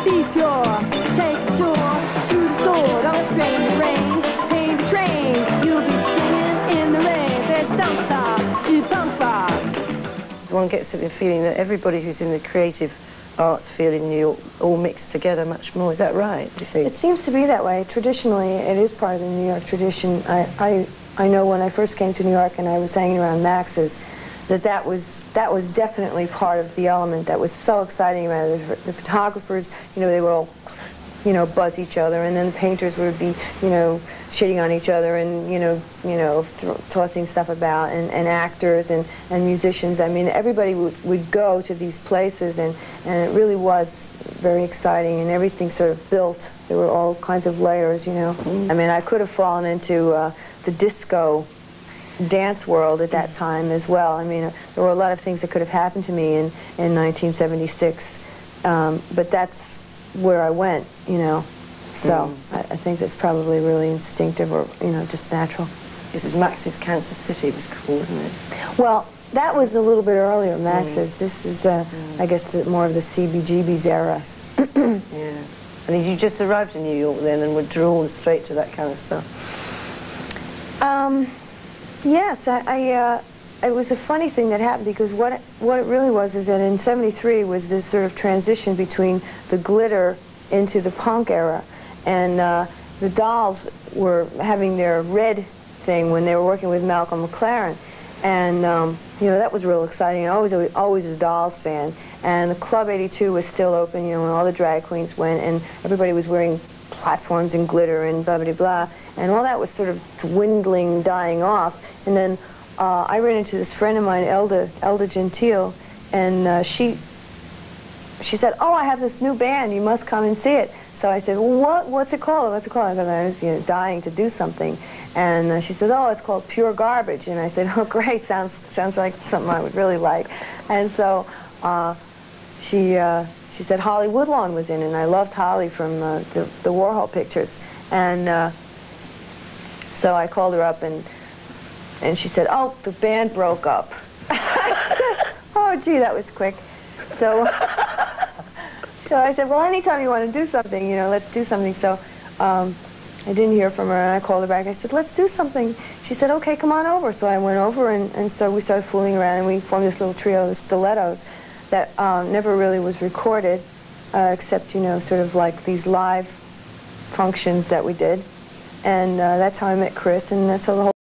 be pure. Take a tour through the sword of a strange rain. Paint the train, you'll be singing in the rain. Say, don't stop, do punk rock. One gets the feeling that everybody who's in the creative arts field in New York all mixed together much more. Is that right, you see? It seems to be that way. Traditionally, it is part of the New York tradition. I know when I first came to New York and I was hanging around Max's, that was definitely part of the element that was so exciting about it. The photographers, you know, they would all, you know, buzz each other, and then the painters would be, you know, shitting on each other and, you know, tossing stuff about, and actors and musicians. I mean, everybody would go to these places, and it really was very exciting, and everything sort of built. There were all kinds of layers, you know. I mean, I could have fallen into the disco dance world at that time as well. I mean, there were a lot of things that could have happened to me in 1976, but that's where I went, you know. So I think that's probably really instinctive, or, you know, just natural. This is Max's Kansas City, it was called, wasn't it? Well, that was a little bit earlier, Max's. This is, I guess, more of the CBGB's era. Yeah. And you just arrived in New York then and were drawn straight to that kind of stuff? Yes, it was a funny thing that happened, because what it really was is that in '73 was this sort of transition between the glitter into the punk era, and the Dolls were having their red thing when they were working with Malcolm McLaren, and you know, that was real exciting. I was always a Dolls fan, and the Club 82 was still open, you know, and all the drag queens went, and everybody was wearing platforms and glitter and blah blah blah, and all that was sort of dwindling, dying off. And then I ran into this friend of mine, Elda Gentile, and she said, "Oh, I have this new band, you must come and see it." So I said, "Well, what's it called? What's it called?" Because I was, you know, dying to do something. And she said, "Oh, it's called Pure Garbage." And I said, "Oh, great, sounds like something I would really like." And so she said Holly Woodlawn was in, and I loved Holly from the Warhol pictures. And so I called her up, and she said, "Oh, the band broke up." I said, "Oh, gee, that was quick." So I said, "Well, anytime you want to do something, you know, let's do something." So I didn't hear from her, and I called her back. I said, "Let's do something." She said, "Okay, come on over." So I went over, and so we started fooling around, and we formed this little trio, the Stilettos, that never really was recorded, except, you know, sort of like these live functions that we did. And that's how I met Chris, and that's how the whole